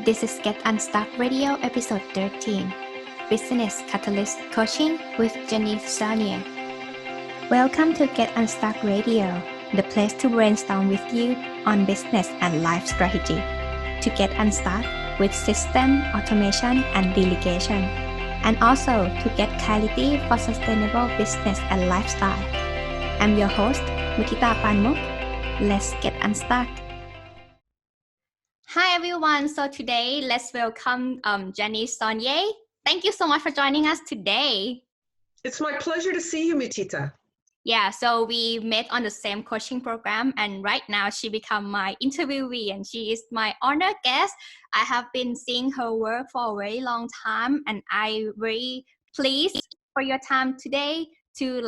This is Get Unstuck Radio episode 13, Business Catalyst Coaching with Janice Saulnier. Welcome to Get Unstuck Radio, the place to brainstorm with you on business and life strategy, to get unstuck with system, automation, and delegation, and also to get clarity for sustainable business and lifestyle. I'm your host, Mutita Panmook. Let's get unstuck. Hi everyone. So today, let's welcome Janice Saulnier. Thank you so much for joining us today. It's my pleasure to see you, Mutita. Yeah, so we met on the same coaching program, and right now she become my interviewee and she is my honored guest. I have been seeing her work for a very long time, and I'm very pleased for your time today to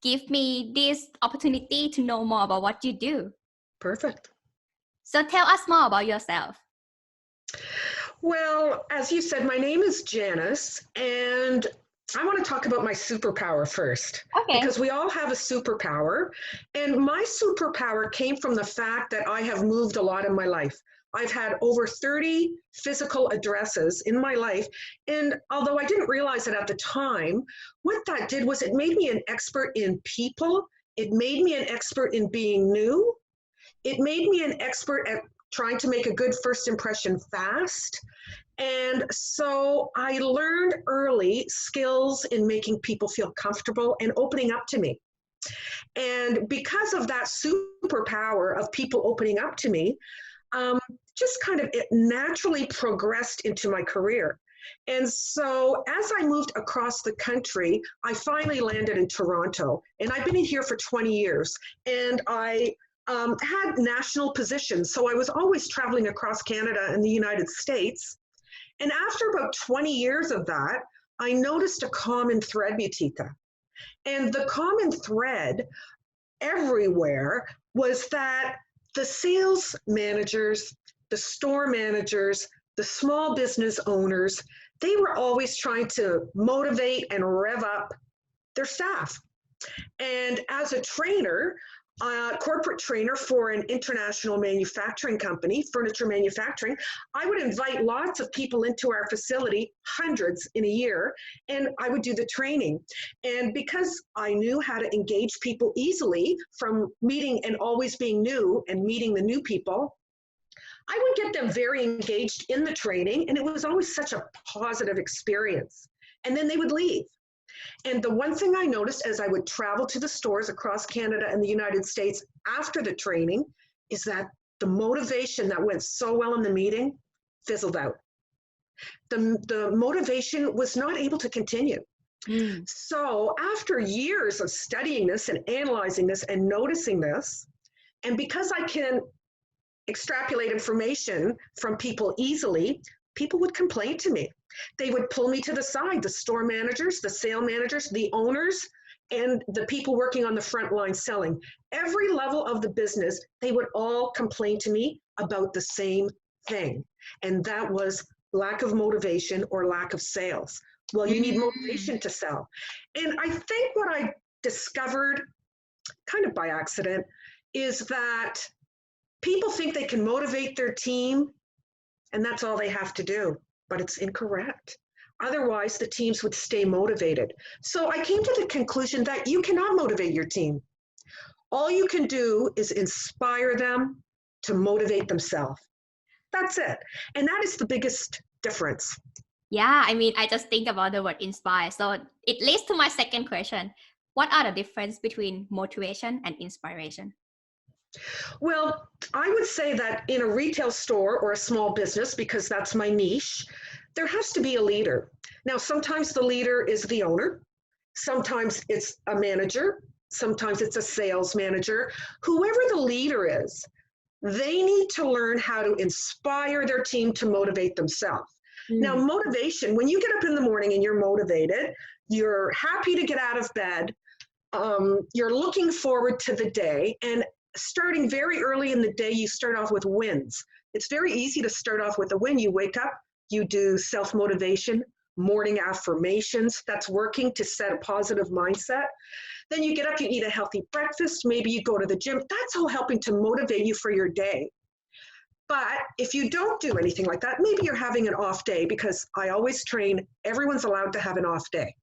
give me this opportunity to know more about what you do. Perfect. So tell us more about yourself. Well, as you said, my name is Janice, and I want to talk about my superpower first. Okay. Because we all have a superpower, and my superpower came from the fact that I have moved a lot in my life. I've had over 30 physical addresses in my life, and although I didn't realize it at the time, what that did was it made me an expert in people. It made me an expert in being new. It made me an expert at trying to make a good first impression fast. And so I learned early skills in making people feel comfortable and opening up to me. And because of that superpower of people opening up to me, it naturally progressed into my career. And so as I moved across the country, I finally landed in Toronto, and I've been in here for 20 years, and I had national positions. So I was always traveling across Canada and the United States. And after about 20 years of that, I noticed a common thread, Mutita. And the common thread everywhere was that the sales managers, the store managers, the small business owners, they were always trying to motivate and rev up their staff. And as a trainer, corporate trainer for an international manufacturing company, furniture manufacturing, I would invite lots of people into our facility, hundreds in a year, and I would do the training. And because I knew how to engage people easily from meeting and always being new and meeting the new people, I would get them very engaged in the training, and it was always such a positive experience. And then they would leave. And the one thing I noticed as I would travel to the stores across Canada and the United States after the training is that the motivation that went so well in the meeting fizzled out. The motivation was not able to continue. So after years of studying this and analyzing this and noticing this, and because I can extrapolate information from people easily, people would complain to me. They would pull me to the side, the store managers, the sale managers, the owners, and the people working on the front line selling. Every level of the business, they would all complain to me about the same thing. And that was lack of motivation or lack of sales. Well, you need motivation to sell. And I think what I discovered, kind of by accident, is that people think they can motivate their team and that's all they have to do. But it's incorrect. Otherwise, the teams would stay motivated. So I came to the conclusion that you cannot motivate your team. All you can do is inspire them to motivate themselves. That's it. And that is the biggest difference. Yeah, I just think about the word inspire. So it leads to my second question. What are the difference between motivation and inspiration? Well, I would say that in a retail store or a small business, because that's my niche, there has to be a leader. Now, sometimes the leader is the owner. Sometimes it's a manager. Sometimes it's a sales manager. Whoever the leader is, they need to learn how to inspire their team to motivate themselves. Now, motivation, when you get up in the morning and you're motivated, you're happy to get out of bed, you're looking forward to the day, and starting very early in the day, you start off with wins. It's very easy to start off with a win. You wake up, you do self-motivation, morning affirmations. That's working to set a positive mindset. Then you get up, you eat a healthy breakfast. Maybe you go to the gym. That's all helping to motivate you for your day. But if you don't do anything like that, maybe you're having an off day, because I always train everyone's allowed to have an off day.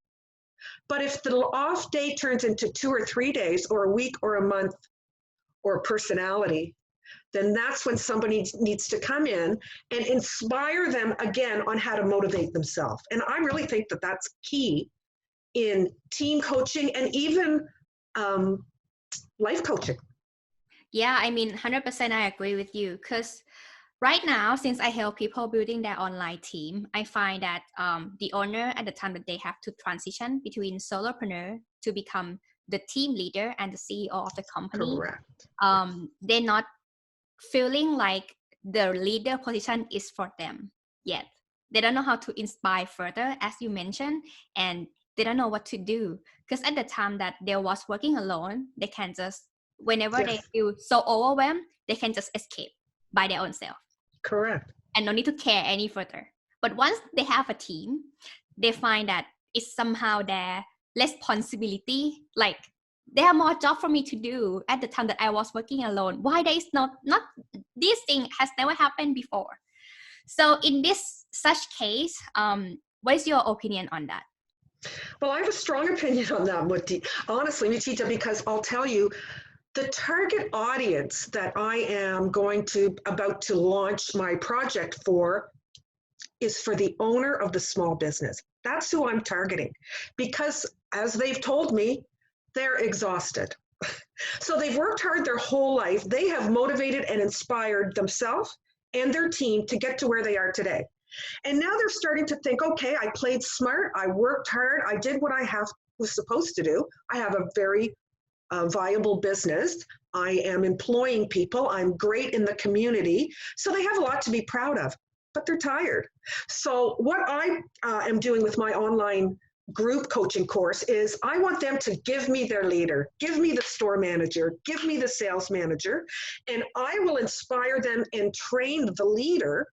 But if the off day turns into 2 or 3 days or a week or a month or personality, then that's when somebody needs to come in and inspire them again on how to motivate themselves. And I really think that that's key in team coaching and even life coaching. Yeah, I mean, 100% I agree with you, because right now, since I help people building their online team, I find that the owner, at the time that they have to transition between solopreneur to become the team leader and the CEO of the company, Correct. they're not feeling like the leader position is for them yet. They don't know how to inspire further, as you mentioned, and they don't know what to do. Because at the time that they was working alone, they can just, whenever Yes. they feel so overwhelmed, they can just escape by their own self. Correct. And no need to care any further. But once they have a team, they find that it's somehow their responsibility. Like, there are more job for me to do at the time that I was working alone. Why there is not this thing has never happened before. So in this such case, what is your opinion on that? Well, I have a strong opinion on that, honestly, Mutita, because I'll tell you, the target audience that I am about to launch my project for is for the owner of the small business. That's who I'm targeting, because as they've told me, they're exhausted. So they've worked hard their whole life. They have motivated and inspired themselves and their team to get to where they are today. And now they're starting to think, okay, I played smart, I worked hard, I did what I was supposed to do. I have a very viable business. I am employing people. I'm great in the community. So they have a lot to be proud of, but they're tired. So what I am doing with my online group coaching course is I want them to give me their leader, give me the store manager, give me the sales manager, and I will inspire them and train the leader,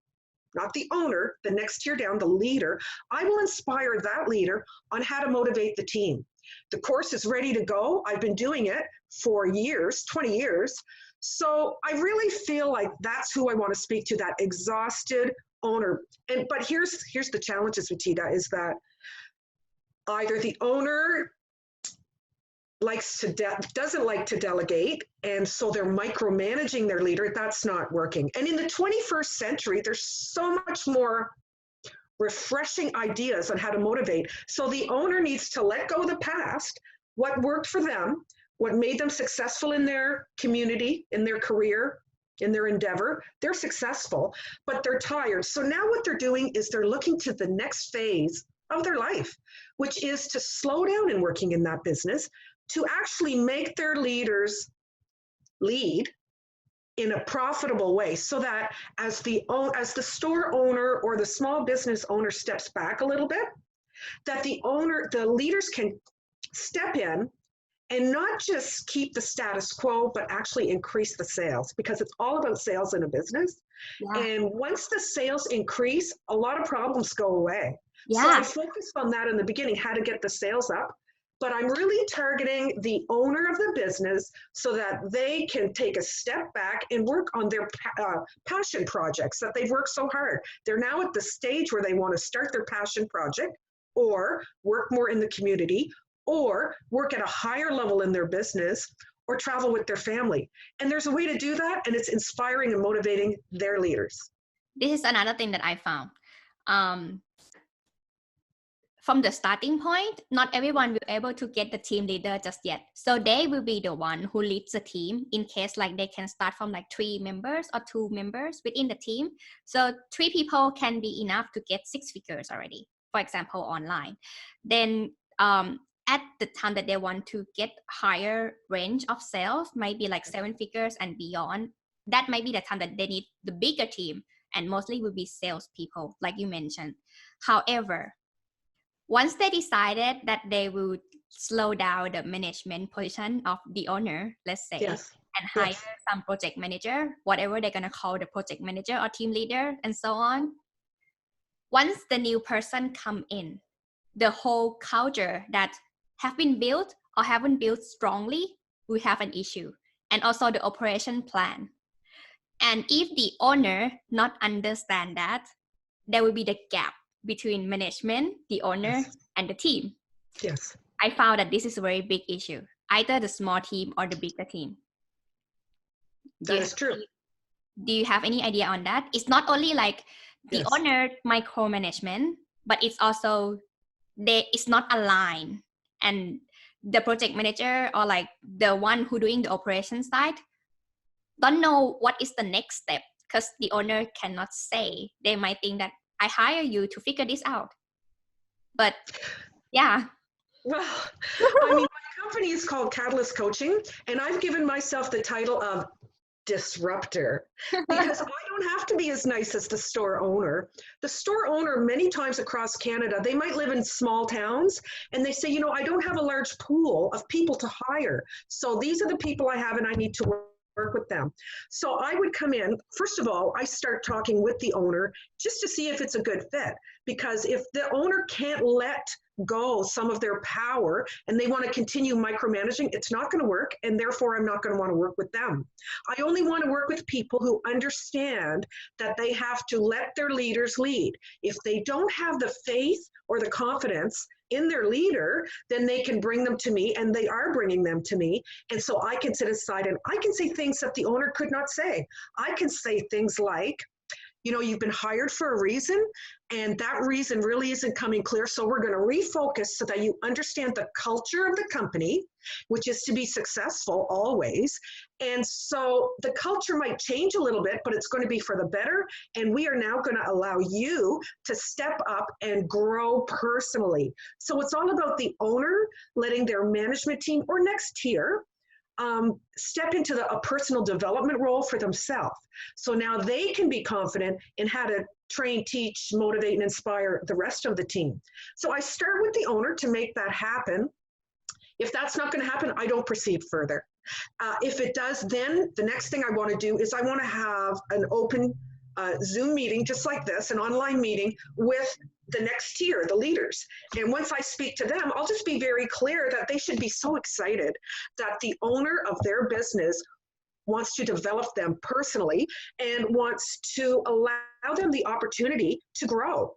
not the owner, the next tier down, the leader. I will inspire that leader on how to motivate the team. The course is ready to go. I've been doing it for years, 20 years. So I really feel like that's who I want to speak to, that exhausted owner. But here's the challenges, Mutita, is that either the owner doesn't like to delegate, and so they're micromanaging their leader. That's not working. And in the 21st century, there's so much more refreshing ideas on how to motivate. So the owner needs to let go of the past, what worked for them, what made them successful in their community, in their career, in their endeavor. They're successful, but they're tired. So now what they're doing is they're looking to the next phase of their life, which is to slow down in working in that business, to actually make their leaders lead in a profitable way, so that as the store owner or the small business owner steps back a little bit, that the leaders can step in and not just keep the status quo, but actually increase the sales, because it's all about sales in a business. Yeah. And once the sales increase, a lot of problems go away. Yeah. So I focused on that in the beginning, how to get the sales up. But I'm really targeting the owner of the business so that they can take a step back and work on their passion projects that they've worked so hard. They're now at the stage where they want to start their passion project, or work more in the community, or work at a higher level in their business, or travel with their family. And there's a way to do that, and it's inspiring and motivating their leaders. This is another thing that I found. From the starting point, not everyone will be able to get the team leader just yet. So they will be the one who leads the team, in case like they can start from like 3 members or 2 members within the team. So 3 people can be enough to get 6 figures already, for example, online. Then at the time that they want to get higher range of sales, might be like 7 figures and beyond, that might be the time that they need the bigger team, and mostly will be sales people, like you mentioned. However, once they decided that they would slow down the management position of the owner, let's say, yes, and hire some project manager, whatever they're going to call the project manager or team leader, and so on. Once the new person come in, the whole culture that have been built or haven't built strongly will have an issue. And also the operation plan. And if the owner not understand that, there will be the gap between management, the owner, Yes. and the team. Yes. I found that this is a very big issue, either the small team or the bigger team. That is true. Do you have any idea on that? It's not only like the Yes. owner micromanagement, but it's also it's not aligned. And the project manager or like the one who doing the operation side don't know what is the next step because the owner cannot say. They might think that I hire you to figure this out. But yeah. Well, I mean, my company is called Catalyst Coaching, and I've given myself the title of disruptor because I don't have to be as nice as the store owner. The store owner, many times across Canada, they might live in small towns and they say, I don't have a large pool of people to hire. So these are the people I have and I need to work with them. So I would come in, first of all, I start talking with the owner just to see if it's a good fit. Because if the owner can't let go some of their power and they want to continue micromanaging, it's not going to work, and therefore I'm not going to want to work with them. I only want to work with people who understand that they have to let their leaders lead. If they don't have the faith or the confidence in their leader, then they can bring them to me, and they are bringing them to me. And so I can sit aside and I can say things that the owner could not say. I can say things like, you've been hired for a reason, and that reason really isn't coming clear. So we're going to refocus so that you understand the culture of the company, which is to be successful always. And so the culture might change a little bit, but it's going to be for the better. And we are now going to allow you to step up and grow personally. So it's all about the owner letting their management team or next tier step into a personal development role for themselves. So now they can be confident in how to train, teach, motivate, and inspire the rest of the team. So I start with the owner to make that happen. If that's not going to happen, I don't proceed further. If it does, then the next thing I want to do is I want to have an open Zoom meeting, just like this, an online meeting with the next tier, the leaders. And once I speak to them, I'll just be very clear that they should be so excited that the owner of their business wants to develop them personally and wants to allow them the opportunity to grow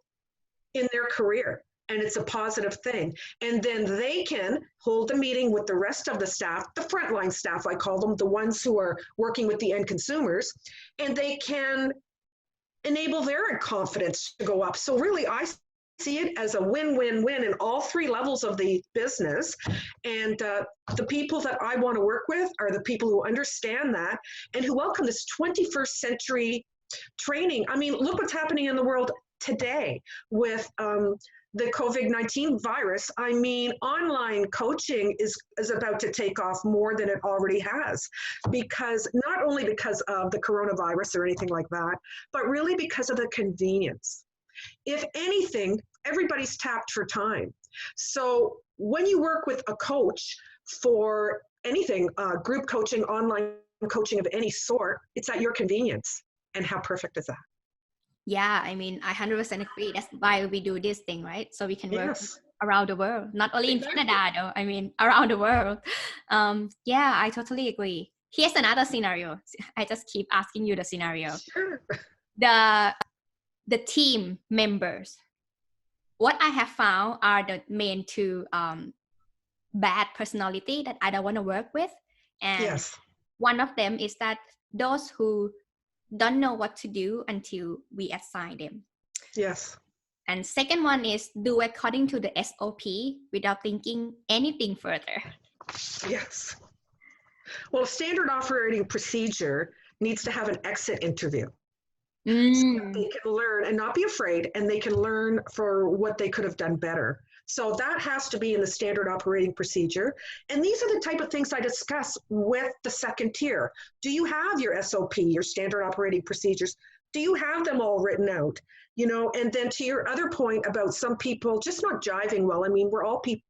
in their career. And it's a positive thing. And then they can hold a meeting with the rest of the staff, the frontline staff, I call them, the ones who are working with the end consumers, and they can enable their confidence to go up. So really, I see it as a win-win-win in all three levels of the business. And the people that I want to work with are the people who understand that and who welcome this 21st century training. I mean, look what's happening in the world today with the COVID-19 virus. I mean, online coaching is about to take off more than it already has, because not only because of the coronavirus or anything like that, but really because of the convenience. If anything, everybody's tapped for time. So when you work with a coach for anything, group coaching, online coaching of any sort, it's at your convenience. And how perfect is that? Yeah, I mean, I 100% agree. That's why we do this thing, right? So we can work around the world, not only in Canada, though. I mean, around the world. Yeah, I totally agree. Here's another scenario. I just keep asking you the scenario. Sure. The team members. What I have found are the main two bad personality that I don't want to work with. And one of them is that those who don't know what to do until we assign them. Yes. And second one is do according to the SOP without thinking anything further. Yes. Well, a standard operating procedure needs to have an exit interview. So that they can learn and not be afraid, and they can learn for what they could have done better. So that has to be in the standard operating procedure. And these are the type of things I discuss with the second tier. Do you have your SOP, your standard operating procedures? Do you have them all written out? And then to your other point about some people just not jiving well, I mean, we're all people,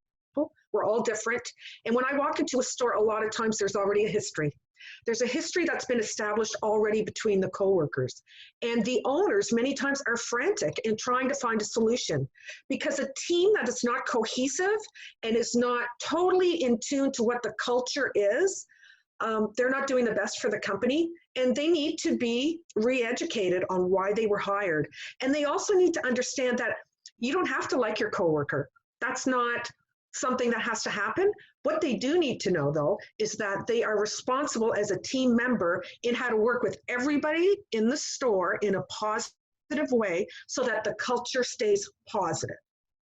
we're all different. And when I walk into a store, a lot of times there's already a history. There's a history that's been established already between the coworkers. And the owners many times are frantic in trying to find a solution, because a team that is not cohesive and is not totally in tune to what the culture is, they're not doing the best for the company. and they need to be re-educated on why they were hired. And they also need to understand that you don't have to like your coworker. That's not something that has to happen. What they do need to know, though, is that they are responsible as a team member in how to work with everybody in the store in a positive way so that the culture stays positive.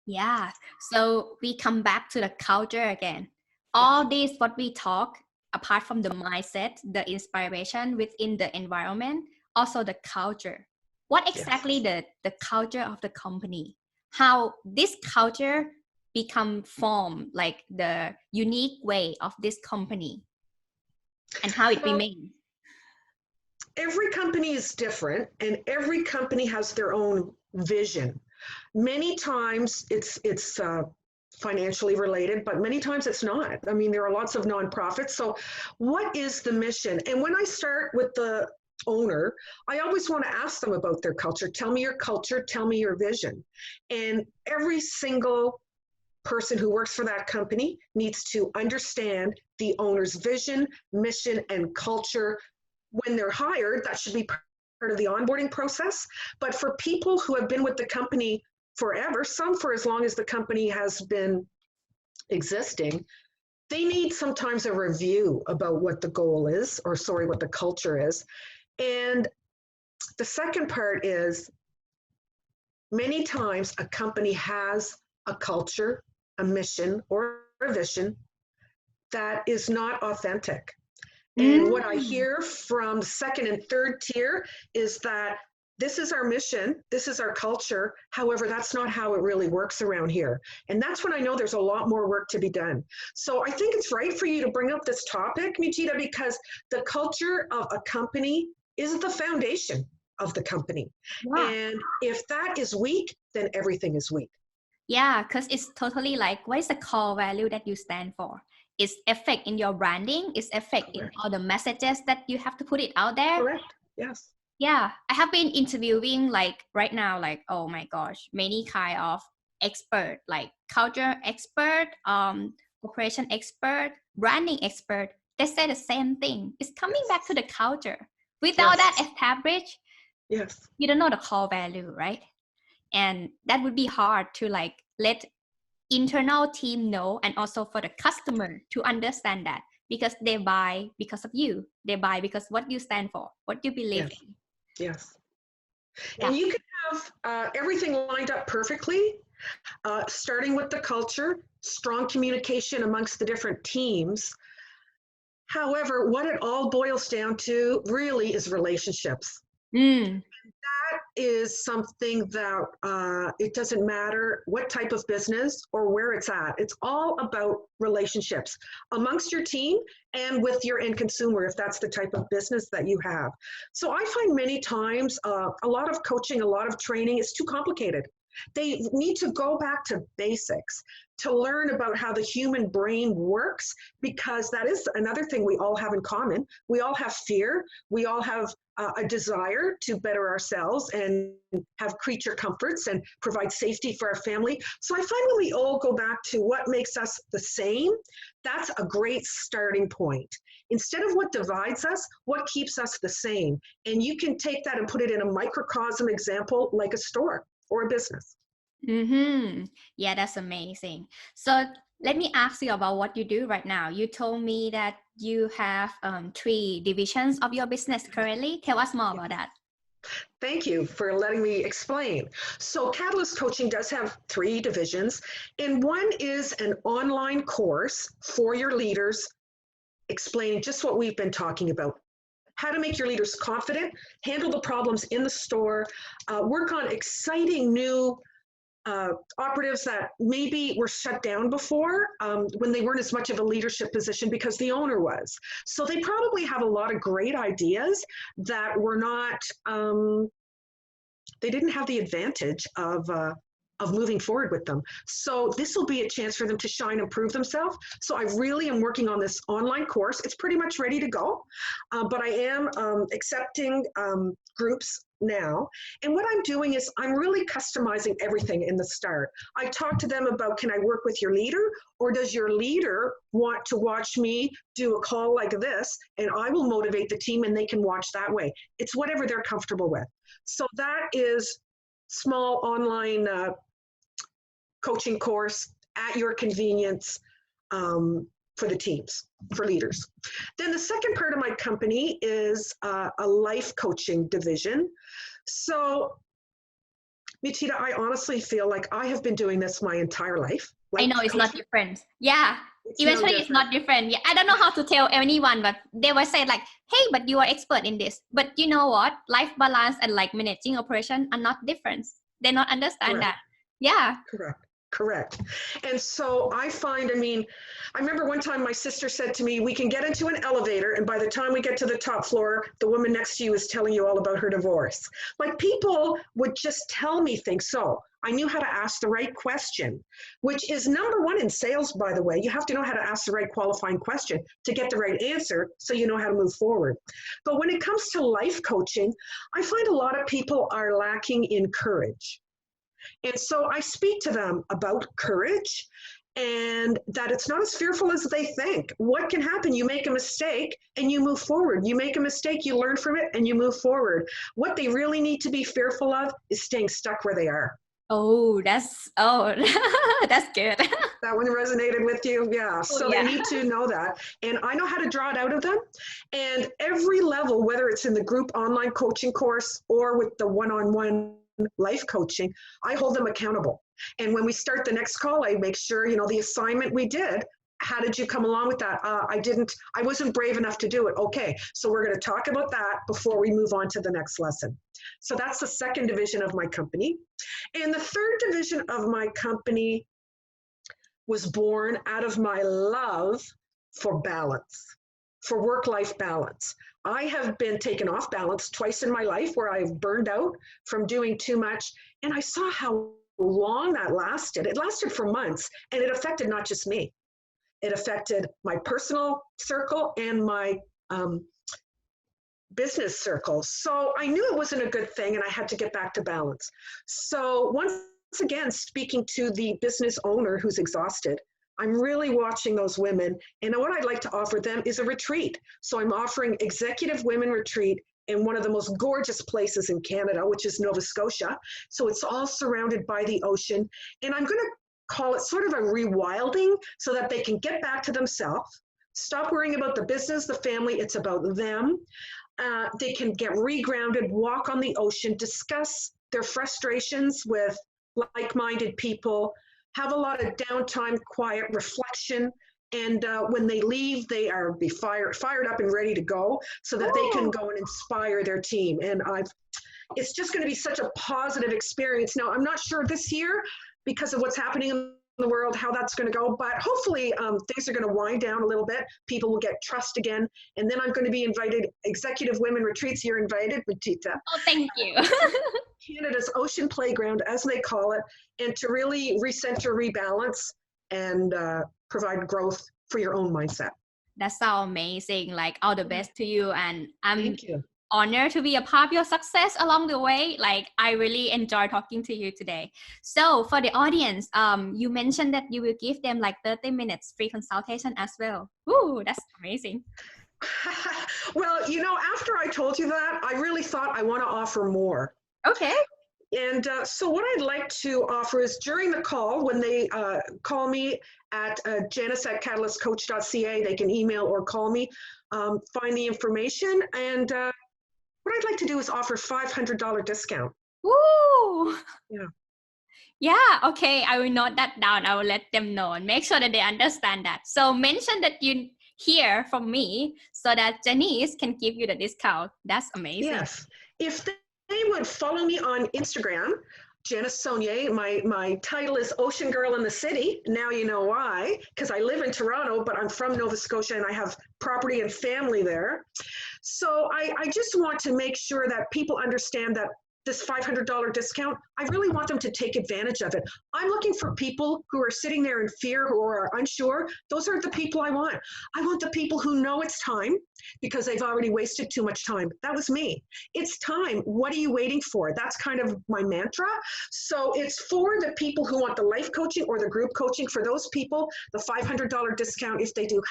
Yeah. So we come back to the culture again. All this, what we talk, apart from the mindset, the inspiration within the environment, also the culture. What exactly the culture of the company? How this culture become formed, like the unique way of this company, and how it remains. Every company is different, and every company has their own vision. Many times it's financially related, but many times it's not. I mean, there are lots of nonprofits. So what is the mission? And when I start with the owner, I always want to ask them about their culture. Tell me your culture, tell me your vision. And every single person who works for that company needs to understand the owner's vision, mission, and culture. When they're hired, that should be part of the onboarding process. But for people who have been with the company forever, some for as long as the company has been existing, they need sometimes a review about what the goal is, or sorry, what the culture is. And the second part is many times a company has a culture, a mission, or a vision that is not authentic. And what I hear from second and third tier is that this is our mission, this is our culture. However, that's not how it really works around here. And that's when I know there's a lot more work to be done. So I think it's right for you to bring up this topic, Mutita, because the culture of a company is the foundation of the company. Yeah. And if that is weak, then everything is weak. Yeah, because it's totally like, what is the core value that you stand for? It's effect in your branding, it's effect in all the messages that you have to put it out there. Correct. Yes. Yeah, I have been interviewing like right now, like, oh my gosh, many kind of expert, like culture expert, operation expert, branding expert. They say the same thing. It's coming back to the culture. Without that established, you don't know the core value, right? And that would be hard to like let internal team know, and also for the customer to understand that, because they buy because of you. They buy because what you stand for, what you believe in. Yes. Yeah. And you can have everything lined up perfectly, starting with the culture, strong communication amongst the different teams. However, what it all boils down to really is relationships. And that is something that it doesn't matter what type of business or where it's at. It's all about relationships amongst your team and with your end consumer, if that's the type of business that you have. So I find many times a lot of coaching, a lot of training is too complicated. They need to go back to basics to learn about how the human brain works, because that is another thing we all have in common. We all have fear. We all have a desire to better ourselves and have creature comforts and provide safety for our family. So I find when we all go back to what makes us the same, that's a great starting point. Instead of what divides us, what keeps us the same. And you can take that and put it in a microcosm example like a store or a business. Yeah, that's amazing. So let me ask you about what you do right now. You told me that you have 3 divisions of your business currently. Tell us more about that. Thank you for letting me explain. So Catalyst Coaching does have 3 divisions, and one is an online course for your leaders explaining just what we've been talking about. How to make your leaders confident, handle the problems in the store, work on exciting new operatives that maybe were shut down before when they weren't as much of a leadership position because the owner was. So they probably have a lot of great ideas that were not, they didn't have the advantage of of moving forward with them. So this will be a chance for them to shine and prove themselves. So I really am working on this online course. It's pretty much ready to go, but I am accepting groups now. And what I'm doing is I'm really customizing everything in the start. I talk to them about, can I work with your leader, or does your leader want to watch me do a call like this, and I will motivate the team and they can watch that way. It's whatever they're comfortable with. So that is small online coaching course at your convenience for the teams, for leaders. Then the second part of my company is a life coaching division. So, Mutita, I honestly feel like I have been doing this my entire life. I know it's not different. Yeah. Eventually it's not different. Yeah. I don't know how to tell anyone, but they will say like, hey, but you are expert in this. But you know what? Life balance and like managing operation are not different. They not understand that. Yeah. Correct. And so I find, I remember one time my sister said to me, we can get into an elevator, and by the time we get to the top floor, the woman next to you is telling you all about her divorce. Like, people would just tell me things. So I knew how to ask the right question, which is number one in sales, by the way. You have to know how to ask the right qualifying question to get the right answer, so you know how to move forward. But when it comes to life coaching, I find a lot of people are lacking in courage. And so I speak to them about courage, and that it's not as fearful as they think. What can happen? You make a mistake and you move forward. You make a mistake, you learn from it, and you move forward. What they really need to be fearful of is staying stuck where they are. That's good. That one resonated with you? Yeah. So they need to know that. And I know how to draw it out of them. And every level, whether it's in the group online coaching course or with the one-on-one life coaching, I hold them accountable. And when we start the next call, I make sure, the assignment we did, how did you come along with that? I wasn't brave enough to do it. Okay, so we're going to talk about that before we move on to the next lesson. So that's the second division of my company. And the third division of my company was born out of my love for balance, for work-life balance. I have been taken off balance twice in my life, where I've burned out from doing too much. And I saw how long that lasted. It lasted for months, and it affected not just me. It affected my personal circle and my business circle. So I knew it wasn't a good thing, and I had to get back to balance. So once again, speaking to the business owner who's exhausted, I'm really watching those women, and what I'd like to offer them is a retreat. So I'm offering Executive Women Retreat in one of the most gorgeous places in Canada, which is Nova Scotia. So it's all surrounded by the ocean, and I'm going to call it sort of a rewilding, so that they can get back to themselves, stop worrying about the business, the family. It's about them. They can get regrounded, walk on the ocean, discuss their frustrations with like-minded people, have a lot of downtime, quiet reflection, and when they leave, they are fired up and ready to go, so that they can go and inspire their team. And it's just going to be such a positive experience. Now, I'm not sure this year, because of what's happening in the world, how that's going to go, but hopefully things are going to wind down a little bit. People will get trust again, and then I'm going to be invited. Executive Women Retreats, you're invited, Mutita. Oh, thank you. Canada's Ocean Playground, as they call it, and to really recenter, rebalance, and provide growth for your own mindset. That sounds amazing. Like, all the best to you, and Thank you. Honored to be a part of your success along the way. Like, I really enjoy talking to you today. So for the audience, you mentioned that you will give them like 30 minutes free consultation as well. Ooh, that's amazing. Well, after I told you that, I really thought I want to offer more. Okay. And so what I'd like to offer is, during the call, when they call me at Janice at catalystcoach.ca, they can email or call me, find the information, and what I'd like to do is offer $500 discount. Ooh. Yeah. Yeah, okay. I will note that down. I will let them know and make sure that they understand that. So mention that you hear from me, so that Janice can give you the discount. That's amazing. Yes. If they would follow me on Instagram, Janice Saulnier. My title is Ocean Girl in the City. Now you know why, because I live in Toronto, but I'm from Nova Scotia and I have property and family there. So I just want to make sure that people understand that this $500 discount, I really want them to take advantage of it. I'm looking for people who are sitting there in fear, who are unsure. Those aren't the people I want. I want the people who know it's time because they've already wasted too much time. That was me. It's time. What are you waiting for? That's kind of my mantra. So it's for the people who want the life coaching or the group coaching. For those people, the $500 discount if they do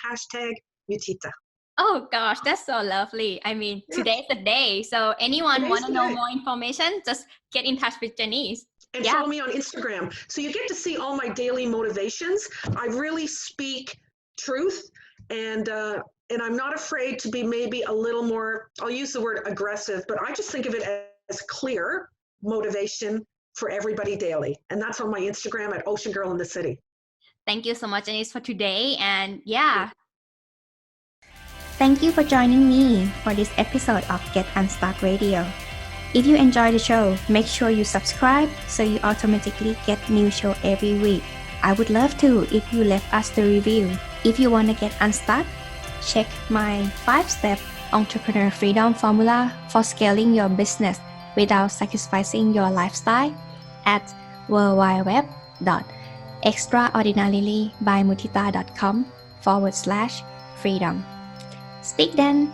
#Mutita. Oh gosh, that's so lovely. I mean, today's the day. So anyone want to know more information, just get in touch with Janice. And follow me on Instagram. So you get to see all my daily motivations. I really speak truth, and I'm not afraid to be maybe a little more, I'll use the word aggressive, but I just think of it as clear motivation for everybody daily. And that's on my Instagram at Ocean Girl in the City. Thank you so much, Janice, for today. And thank you for joining me for this episode of Get Unstuck Radio. If you enjoy the show, make sure you subscribe so you automatically get new show every week. I would love to if you left us the review. If you want to get unstuck, check my 5-step entrepreneur freedom formula for scaling your business without sacrificing your lifestyle at worldwideweb.extraordinarylybymutita.com/freedom. Speak then.